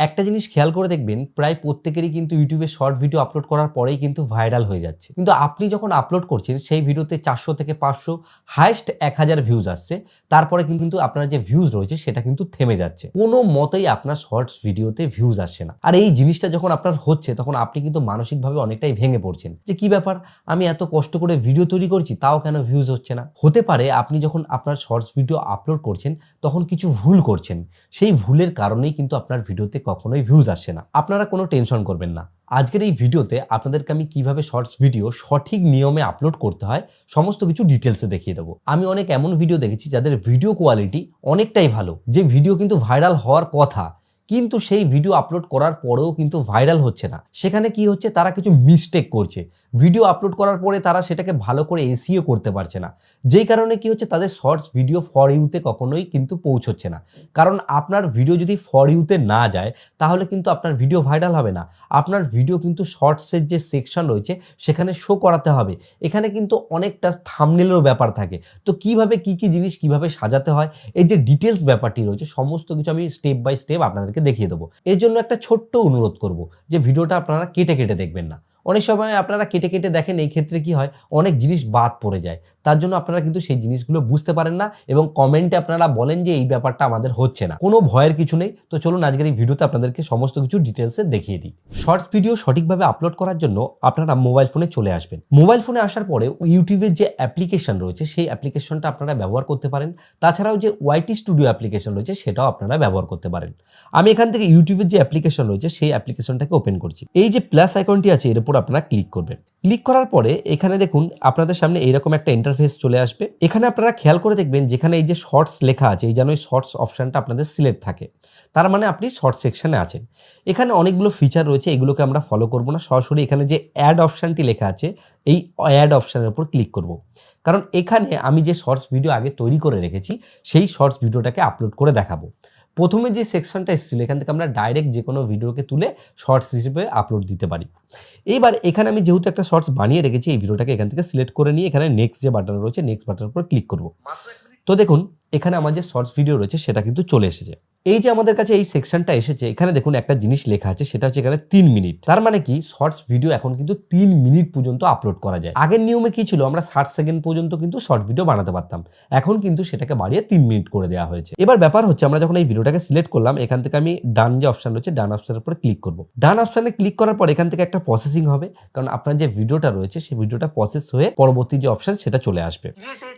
একটা জিনিস খেয়াল করে দেখবেন, প্রায় প্রত্যেকেরই কিন্তু ইউটিউবে শর্ট ভিডিও আপলোড করার পরেই কিন্তু ভাইরাল হয়ে যাচ্ছে। কিন্তু আপনি যখন আপলোড করছেন সেই ভিডিওতে 400 থেকে 500 হাইয়েস্ট 1000 ভিউজ আসছে, তারপরে কিন্তু আপনার যে ভিউজ রয়েছে সেটা কিন্তু থেমে যাচ্ছে। কোনো মতেই আপনার শর্টস ভিডিওতে ভিউজ আসছে না। আর এই জিনিসটা যখন আপনার হচ্ছে তখন আপনি কিন্তু মানসিকভাবে অনেকটাই ভেঙে পড়ছেন যে কি ব্যাপার, আমি এত কষ্ট করে ভিডিও তৈরি করছি তাও কেন ভিউজ হচ্ছে না। হতে পারে আপনি যখন আপনার শর্টস ভিডিও আপলোড করছেন তখন কিছু ভুল করছেন, সেই ভুলের কারণেই কিন্তু আপনার ভিডিওতে কখনোই ভিউজ আসছে না। আপনারা কোনো টেনশন করবেন না। আজকের এই ভিডিওতে আপনাদেরকে আমি কিভাবে শর্টস ভিডিও সঠিক নিয়মে আপলোড করতে হয় সমস্ত কিছু ডিটেলসে দেখিয়ে দেবো। আমি অনেক এমন ভিডিও দেখেছি যাদের ভিডিও কোয়ালিটি অনেকটাই ভালো, যে ভিডিও কিন্তু ভাইরাল হওয়ার কথা, কিন্তু সেই ভিডিও আপলোড করার পরেও কিন্তু ভাইরাল হচ্ছে না। সেখানে কি হচ্ছে, তারা কিছু মিস্টেক করছে। ভিডিও আপলোড করার পরে তারা সেটাকে ভালো করে এসইও করতে পারছে না, যেই কারণে কি হচ্ছে, তাদের শর্টস ভিডিও ফর ইউতে কখনোই কিন্তু পৌঁছচ্ছে না। কারণ আপনার ভিডিও যদি ফর ইউতে না যায় তাহলে কিন্তু আপনার ভিডিও ভাইরাল হবে না। আপনার ভিডিও কিন্তু শর্টসের যে সেকশন রয়েছে সেখানে শো করাতে হবে। এখানে কিন্তু অনেকটা থাম্বনেলেরও ব্যাপার থাকে। তো কিভাবে কি জিনিস কিভাবে সাজাতে হয়, এই যে ডিটেলস ব্যাপারটি রয়েছে সমস্ত কিছু আমি স্টেপ বাই স্টেপ আপনাদেরকে দেখিয়ে দেবো। এর জন্য একটা ছোট্ট অনুরোধ করব যে ভিডিওটা আপনারা কেটে কেটে দেখবেন না। অনেক সময় আপনারা কেটে কেটে দেখেন, এই ক্ষেত্রে কি হয়, অনেক জিনিস বাদ পড়ে যায়। তার জন্য আপনারা কিন্তু সেই জিনিসগুলো বুঝতে পারেন না এবং কমেন্টে আপনারা বলেন যে এই ব্যাপারটা আমাদের হচ্ছে না। কোনো ভয়ের কিছু নেই। তো চলুন আজকের এই ভিডিওতে আপনাদেরকে সমস্ত কিছু ডিটেলসে দেখিয়ে দিই। শর্টস ভিডিও সঠিকভাবে আপলোড করার জন্য আপনারা মোবাইল ফোনে চলে আসবেন। মোবাইল ফোনে আসার পরে ইউটিউবের যে অ্যাপ্লিকেশন রয়েছে সেই অ্যাপ্লিকেশনটা আপনারা ব্যবহার করতে পারেন। তাছাড়াও যে ওয়াইটি স্টুডিও অ্যাপ্লিকেশন রয়েছে সেটাও আপনারা ব্যবহার করতে পারেন। আমি এখান থেকে ইউটিউবের যে অ্যাপ্লিকেশন রয়েছে সেই অ্যাপ্লিকেশনটাকে ওপেন করছি। এই যে প্লাস আইকনটি আছে এর উপর আপনারা ক্লিক করবেন। ক্লিক করার পরে এখানে দেখুন আপনাদের সামনে এইরকম একটা ইন্টারফেস চলে আসবে। এখানে আপনারা খেয়াল করে দেখবেন যেখানে এই যে শর্টস লেখা আছে, এই যেন এই শর্টস অপশনটা আপনাদের সিলেক্ট থাকে, তার মানে আপনি শর্ট সেকশনে আছেন। এখানে অনেকগুলো ফিচার রয়েছে, এগুলোকে আমরা ফলো করব না। সরাসরি এখানে যে অ্যাড অপশনটি লেখা আছে এই অ্যাড অপশনের উপর ক্লিক করব, কারণ এখানে আমি যে শর্টস ভিডিও আগে তৈরি করে রেখেছি সেই শর্টস ভিডিওটাকে আপলোড করে দেখাবো। প্রথমে যে সেকশনটা এসেছিল এখান থেকে আমরা ডাইরেক্ট যে কোনো ভিডিওকে তুলে শর্টস হিসেবে আপলোড দিতে পারি। এইবার এখানে আমি যেহেতু একটা শর্টস বানিয়ে রেখেছি, এই ভিডিওটাকে এখান থেকে সিলেক্ট করে নিয়ে এখানে নেক্সট যে বাটন রয়েছে নেক্সট বাটনের উপর ক্লিক করব। তো দেখুন এখানে আমার যে শর্টস ভিডিও রয়েছে সেটা কিন্তু চলে এসেছে। এই যে আমাদের কাছে এই সেকশনটা এসেছে, এখানে দেখুন একটা জিনিস লেখা আছে, সেটা হচ্ছে এখানে 3 মিনিট। তার মানে কি, শর্টস ভিডিও এখন কিন্তু 3 মিনিট পর্যন্ত আপলোড করা যায়। আগের নিয়মে কি ছিল, আমরা 60 সেকেন্ড পর্যন্ত কিন্তু শর্ট ভিডিও বানাতে পারতাম, এখন কিন্তু সেটাকে বাড়িয়ে 3 মিনিট করে দেওয়া হয়েছে। এবার ব্যাপার হচ্ছে, আমরা যখন এই ভিডিওটাকে সিলেক্ট করলাম এখান থেকে আমি ডান যে অপশন রয়েছে ডান অপশনের উপরে ক্লিক করব। ডান অপশনে ক্লিক করার পর এখান থেকে একটা প্রসেসিং হবে, কারণ আপনার যে ভিডিওটা রয়েছে সেই ভিডিওটা প্রসেস হয়ে পরবর্তী যে অপশন সেটা চলে আসবে।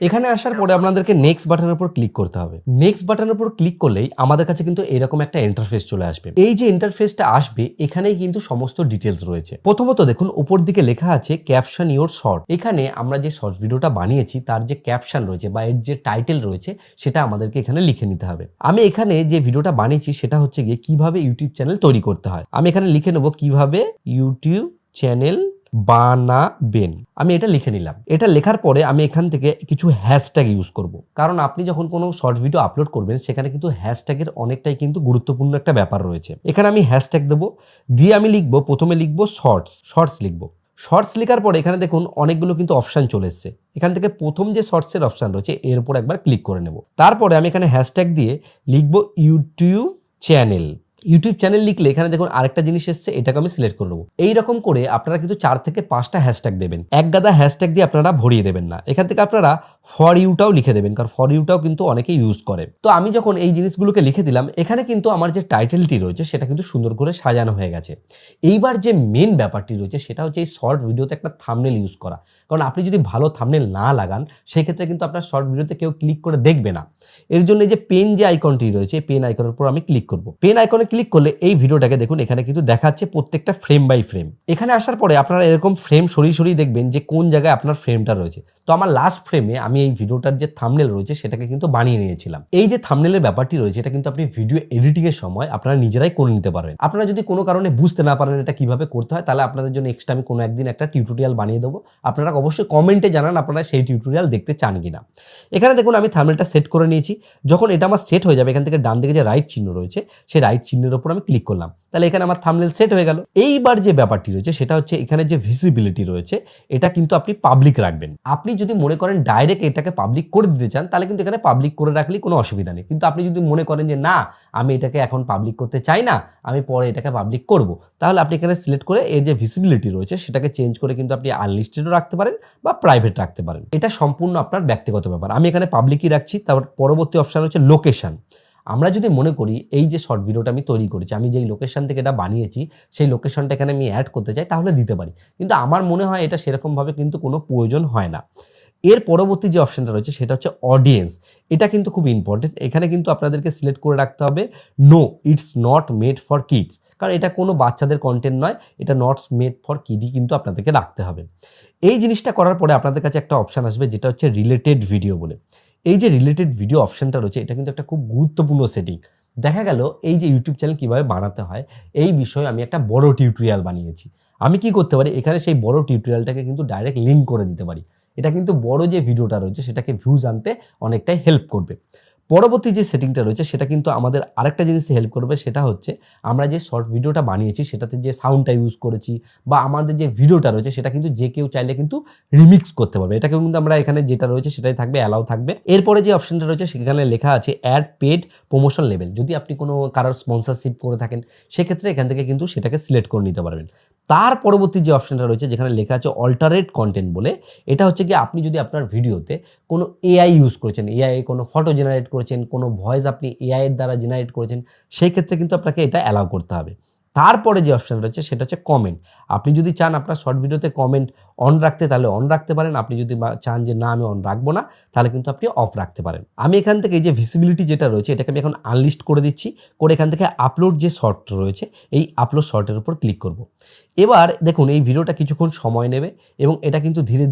এখানে আসার পরে আপনাদেরকে নেক্সট বাটনের উপর ক্লিক করতে হবে। নেক্সট বাটনের উপর ক্লিক করলেই আমাদের কাছে কিন্তু এরকম একটা ইন্টারফেস চলে আসবে। এই যে ইন্টারফেসটা আসবে এখানেই কিন্তু সমস্ত ডিটেলস রয়েছে। প্রথমত দেখুন উপর দিকে লেখা আছে ক্যাপশন ইওর শর্ট। এখানে আমরা যে শর্টস ভিডিওটা বানিয়েছি তার যে ক্যাপশন রয়েছে বা এর যে টাইটেল রয়েছে সেটা আমাদেরকে এখানে লিখে নিতে হবে। আমি এখানে যে ভিডিওটা বানিয়েছি সেটা হচ্ছে গিয়ে কিভাবে ইউটিউব চ্যানেল তৈরি করতে হয়। আমি এখানে লিখে নেব কিভাবে ইউটিউব চ্যানেল বানাবেন। আমি এটা লিখে নিলাম। এটা লেখার পরে আমি এখান থেকে কিছু হ্যাশট্যাগ ইউজ করব, কারণ আপনি যখন কোনো শর্ট ভিডিও আপলোড করবেন সেখানে কিন্তু হ্যাশট্যাগের অনেকটাই কিন্তু গুরুত্বপূর্ণ একটা ব্যাপার রয়েছে। এখানে আমি হ্যাশট্যাগ দেবো, দিয়ে আমি লিখবো, প্রথমে লিখবো শর্টস লিখবো। শর্টস লেখার পরে এখানে দেখুন অনেকগুলো কিন্তু অপশান চলে এসছে। এখান থেকে প্রথম যে শর্টসের অপশান রয়েছে এর উপর একবার ক্লিক করে নেব। তারপরে আমি এখানে হ্যাশট্যাগ দিয়ে লিখবো ইউটিউব চ্যানেল। ইউটিউব চ্যানেল লিখলে এখানে দেখুন আরেকটা জিনিস এসছে, এটাকে আমি সিলেক্ট করে নেবো। এইরকম করে আপনারা কিন্তু 4 থেকে 5টা হ্যাশট্যাগ দেবেন। এক গাদা হ্যাশট্যাগ দিয়ে আপনারা ভরিয়ে দেবেন না। এখান থেকে আপনারা ফর ইউটাও লিখে দেবেন, কারণ ফর ইউটাও কিন্তু অনেকে ইউজ করে। তো আমি যখন এই জিনিসগুলোকে লিখে দিলাম, এখানে কিন্তু আমার যে টাইটেলটি রয়েছে সেটা কিন্তু সুন্দর করে সাজানো হয়ে গেছে। এইবার যে মেন ব্যাপারটি রয়েছে সেটা হচ্ছে এই শর্ট ভিডিওতে একটা থাম্বনেল ইউজ করা, কারণ আপনি যদি ভালো থাম্বনেল না লাগান সেক্ষেত্রে কিন্তু আপনার শর্ট ভিডিওতে কেউ ক্লিক করে দেখবে না। এর জন্য এই যে পেন যে আইকনটি রয়েছে পেন আইকনের উপর আমি ক্লিক করব। পেন আইকনে ক্লিক করলে এই ভিডিওটাকে দেখুন এখানে কিন্তু দেখাচ্ছে প্রত্যেকটা ফ্রেম বাই ফ্রেম। এখানে আসার পরে আপনারা এরকম ফ্রেম সরিয়ে সরিয়ে দেখবেন যে কোন জায়গায় আপনার ফ্রেমটা রয়েছে। তো আমার লাস্ট ফ্রেমে আমি এই ভিডিওটার যে থাম্বনেল রয়েছে সেটাকে কিন্তু বানিয়ে নিয়েছিলাম। এই যে থাম্বনেলের ব্যাপারটি রয়েছে এটা কিন্তু আপনি ভিডিও এডিটিং এর সময় আপনারা নিজেরাই করে নিতে পারবেন। আপনারা যদি কোনো কারণে বুঝতে না পারেন এটা কিভাবে করতে হয়, তাহলে আপনাদের জন্য এক্সট্রা আমি কোনো একদিন একটা টিউটোরিয়াল বানিয়ে দেবো। আপনারা অবশ্যই কমেন্টে জানান আপনারা সেই টিউটোরিয়াল দেখতে চান কিনা। এখানে দেখুন আমি থাম্বনেলটা সেট করে নিয়েছি। যখন এটা আমার সেট হয়ে যাবে এখান থেকে ডান দিকে যে রাইট চিহ্ন রয়েছে সেই রাইট চিহ্ন চিহ্নের উপর আমি ক্লিক করলাম, তাহলে এখানে আমার থাম্বনেল সেট হয়ে গেল। এইবার যে ব্যাপারটি রয়েছে সেটা হচ্ছে এখানে যে ভিজিবিলিটি রয়েছে এটা কিন্তু আপনি পাবলিক রাখবেন। আপনি যদি মনে করেন ডাইরেক্ট এটাকে পাবলিক করে দিতে চান তাহলে কিন্তু এখানে পাবলিক করে রাখলেই কোনো অসুবিধা নেই, কিন্তু আপনি যদি মনে করেন যে না আমি এটাকে এখন পাবলিক করতে চাই না, আমি পরে এটাকে পাবলিক করব, তাহলে আপনি এখানে সিলেক্ট করে এর যে ভিজিবিলিটি রয়েছে সেটাকে চেঞ্জ করে কিন্তু আপনি আনলিস্টেডও রাখতে পারেন বা প্রাইভেট রাখতে পারেন। এটা সম্পূর্ণ আপনার ব্যক্তিগত ব্যাপার। আমি এখানে পাবলিকই রাখছি। তারপর পরবর্তী অপশন হচ্ছে লোকেশন। আমরা যদি মনে করি এই যে শর্ট ভিডিওটা আমি তৈরি করেছি, আমি যেই লোকেশন থেকে এটা বানিয়েছি সেই লোকেশনটা এখানে আমি অ্যাড করতে চাই তাহলে দিতে পারি, কিন্তু আমার মনে হয় এটা সেরকমভাবে কিন্তু কোনো প্রয়োজন হয় না। এর পরবর্তী যে অপশনটা রয়েছে সেটা হচ্ছে অডিয়েন্স। এটা কিন্তু খুব ইম্পর্টেন্ট। এখানে কিন্তু আপনাদেরকে সিলেক্ট করে রাখতে হবে no it's not made for kids, কারণ এটা কোনো বাচ্চাদের কন্টেন্ট নয়, এটা নট মেড ফর কিডই কিন্তু আপনাদেরকে রাখতে হবে। এই জিনিসটা করার পরে আপনাদের কাছে একটা অপশান আসবে যেটা হচ্ছে রিলেটেড ভিডিও বলে। এই যে রিলেটেড ভিডিও অপশানটা রয়েছে এটা কিন্তু একটা খুব গুরুত্বপূর্ণ সেটিং। দেখা গেল এই যে ইউটিউব চ্যানেল কীভাবে বানাতে হয় এই বিষয়ে আমি একটা বড় টিউটোরিয়াল বানিয়েছি। আমি কি করতে পারি, এখানে সেই বড় টিউটোরিয়ালটাকে কিন্তু ডাইরেক্ট লিঙ্ক করে দিতে পারি। এটা কিন্তু বড় যে ভিডিওটা রয়েছে সেটাকে ভিউজ আনতে অনেকটাই হেল্প করবে। পরবর্তী যে সেটিংটা রয়েছে সেটা কিন্তু আমাদের আরেকটা জিনিসে হেল্প করবে, সেটা হচ্ছে আমরা যে শর্ট ভিডিওটা বানিয়েছি সেটাতে যে সাউন্ডটা ইউজ করেছি বা আমাদের যে ভিডিওটা রয়েছে সেটা কিন্তু যে কেউ চাইলে কিন্তু রিমিক্স করতে পারবে। এটাকে কিন্তু আমরা এখানে যেটা রয়েছে সেটাই থাকবে, অ্যালাউ থাকবে। এরপরে যে অপশনটা রয়েছে সেখানে লেখা আছে অ্যাড পেড প্রমোশন লেভেল। যদি আপনি কোনো কারোর স্পন্সরশিপ করে থাকেন সেক্ষেত্রে এখান থেকে কিন্তু সেটাকে সিলেক্ট করে নিতে পারবেন। তার পরবর্তী যে অপশনটা রয়েছে যেখানে লেখা আছে অল্টারেট কন্টেন্ট বলে, এটা হচ্ছে কি আপনি যদি আপনার ভিডিওতে কোনো এআই ইউজ করেছেন, এআই কোনো ফটো জেনারেট করেছেন, কোনো ভয়েস আপনি এআই এর দ্বারা জেনারেট করেছেন, সেই ক্ষেত্রে কিন্তু আপনাকে এটা অ্যালাউ করতে হবে। তারপরে যে অপশন রয়েছে সেটা হচ্ছে কমেন্ট। আপনি যদি চান আপনার শর্ট ভিডিওতে কমেন্ট অন রাখতে তাহলে অন রাখতে পারেন, আপনি যদি চান যে না আমি অন রাখবো না তাহলে কিন্তু আপনি অফ রাখতে পারেন। আমি এখান থেকে এই যে ভিজিবিলিটি যেটা রয়েছে এটাকে আমি এখন আনলিস্ট করে দিচ্ছি, করে এখান থেকে আপলোড যে শর্ট রয়েছে এই আপলোড শর্টের উপর ক্লিক করব। এবার দেখুন এই ভিডিওটা কিছুক্ষণ সময় নেবে এবং এটা কিন্তু ধীরে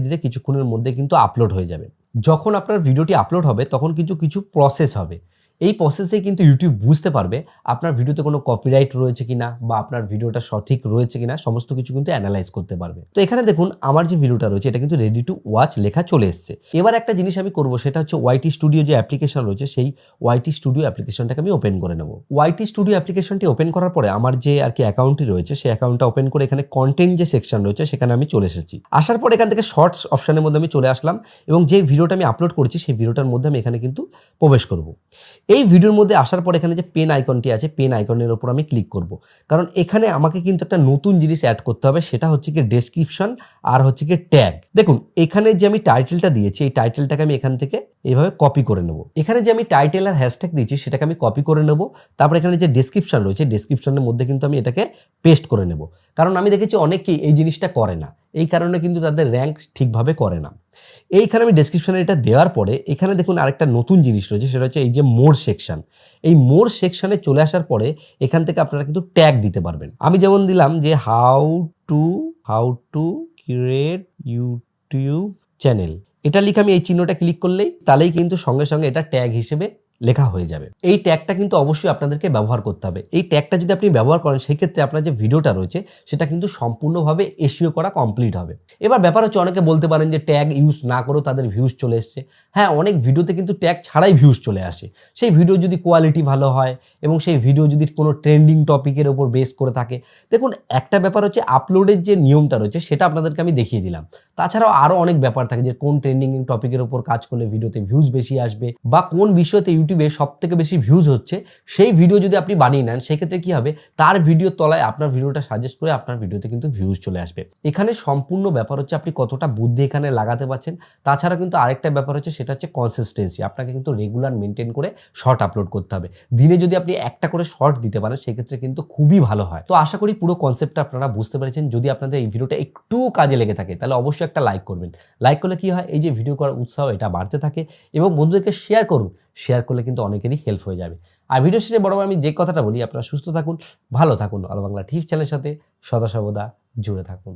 ধীরে কিছুক্ষণের মধ্যে কিন্তু আপলোড হয়ে যাবে। যখন আপনার ভিডিওটি আপলোড হবে তখন কিন্তু কিছু প্রসেস হবে। এই প্রসেসে কিন্তু ইউটিউব বুঝতে পারবে আপনার ভিডিওতে কোনো কপিরাইট রয়েছে কিনা বা আপনার ভিডিওটা সঠিক রয়েছে কিনা, সমস্ত কিছু কিন্তু অ্যানালাইজ করতে পারবে। তো এখানে দেখুন আমার যে ভিডিওটা রয়েছে এটা কিন্তু রেডি টু ওয়াচ লেখা চলে এসেছে। এবার একটা জিনিস আমি করব সেটা হচ্ছে ওয়াইটি স্টুডিও যে অ্যাপ্লিকেশন রয়েছে সেই ওয়াইটি স্টুডিও অ্যাপ্লিকেশনটাকে আমি ওপেন করে নেব। ওয়াইটি স্টুডিও অ্যাপ্লিকেশনটি ওপেন করার পরে আমার যে আর কি অ্যাকাউন্টটি রয়েছে সেই অ্যাকাউন্টটা ওপেন করে এখানে কন্টেন্ট যে সেকশন রয়েছে সেখানে আমি চলে এসেছি। আসার পর এখান থেকে শর্টস অপশনের মধ্যে আমি চলে আসলাম এবং যে ভিডিওটা আমি আপলোড করেছি সেই ভিডিওটার মধ্যে আমি এখানে কিন্তু প্রবেশ করব। এই ভিডিওর মধ্যে আসার পর এখানে যে পেন আইকনটি আছে পেন আইকনের উপর আমি ক্লিক করব, কারণ এখানে আমাকে কিন্তু একটা নতুন জিনিস অ্যাড করতে হবে, সেটা হচ্ছে কি ডেসক্রিপশন আর হচ্ছে কি ট্যাগ। দেখুন এখানে যে আমি টাইটেলটা দিয়েছি এই টাইটেলটাকে আমি এখান থেকে এইভাবে কপি করে নেব। এখানে যে আমি টাইটেল আর হ্যাশট্যাগ দিয়েছি সেটাকে আমি কপি করে নেব। তারপর এখানে যে ডেসক্রিপশন রয়েছে ডেসক্রিপশনের মধ্যে কিন্তু আমি এটাকে পেস্ট করে নেব, কারণ আমি দেখেছি অনেকেই এই জিনিসটা করে না, এই কারণে কিন্তু তাদের র্যাঙ্ক ঠিকভাবে করে না। এইখানে আমি ডেসক্রিপশনে এটা দেওয়ার পরে এখানে দেখুন আরেকটা নতুন জিনিস রয়েছে সেটা হচ্ছে এই যে মোর সেকশন। এই মোর সেকশনে চলে আসার পরে এখান থেকে আপনারা কিন্তু ট্যাগ দিতে পারবেন। আমি যেমন দিলাম যে how to create YouTube channel, এটা লিখে আমি এই চিহ্নটা ক্লিক করলেই তাহলেই কিন্তু সঙ্গে সঙ্গে এটা ট্যাগ হিসেবে লেখা হয়ে যাবে। এই ট্যাগটা কিন্তু অবশ্যই আপনাদেরকে ব্যবহার করতে হবে। এই ট্যাগটা যদি আপনি ব্যবহার করেন সেই ক্ষেত্রে আপনার যে ভিডিওটা রয়েছে সেটা কিন্তু সম্পূর্ণভাবে এসইও করা কমপ্লিট হবে। এবার ব্যাপার হচ্ছে অনেকে বলতে পারেন যে ট্যাগ ইউজ না করেও তাদের ভিউজ চলে এসছে। হ্যাঁ, অনেক ভিডিওতে কিন্তু ট্যাগ ছাড়াই ভিউজ চলে আসে। সেই ভিডিও যদি কোয়ালিটি ভালো হয় এবং সেই ভিডিও যদি কোনো ট্রেন্ডিং টপিকের ওপর বেস করে থাকে। দেখুন একটা ব্যাপার হচ্ছে আপলোডের যে নিয়মটা রয়েছে সেটা আপনাদেরকে আমি দেখিয়ে দিলাম। তাছাড়াও আরও অনেক ব্যাপার থাকে যে কোন ট্রেন্ডিং টপিকের ওপর কাজ করলে ভিডিওতে ভিউজ বেশি আসবে বা কোন বিষয়তে ইউটিউবে সবথেকে বেশি ভিউজ হচ্ছে সেই ভিডিও যদি আপনি বানিয়ে নেন সেক্ষেত্রে কি হবে, তার ভিডিওর তলায় আপনার ভিডিওটা সাজেস্ট করে আপনার ভিডিওতে কিন্তু ভিউজ চলে আসবে। এখানে সম্পূর্ণ ব্যাপার হচ্ছে আপনি কতটা বুদ্ধি এখানে লাগাতে পারছেন। তাছাড়া কিন্তু আরেকটা ব্যাপার হচ্ছে সেটা হচ্ছে কনসিস্টেন্সি। আপনাকে কিন্তু রেগুলার মেনটেন করে শর্ট আপলোড করতে হবে। দিনে যদি আপনি একটা করে শর্ট দিতে পারেন সেক্ষেত্রে কিন্তু খুবই ভালো হয়। তো আশা করি পুরো কনসেপ্টটা আপনারা বুঝতে পেরেছেন। যদি আপনাদের এই ভিডিওটা একটু কাজে লেগে থাকে তাহলে অবশ্যই একটা লাইক করবেন। লাইক করলে কি হয়, এই যে ভিডিও করার উৎসাহ এটা বাড়তে থাকে এবং বন্ধুদেরকে শেয়ার করুন। শেয়ার করলে কিন্তু অনেকেরই হেল্প হয়ে যাবে। আর ভিডিও শেষে বড় আমি যে কথাটা বলি, আপনারা সুস্থ থাকুন, ভালো থাকুন, আলো বাংলা টিভি চ্যানেলের সাথে সদা সর্বদা জুড়ে থাকুন।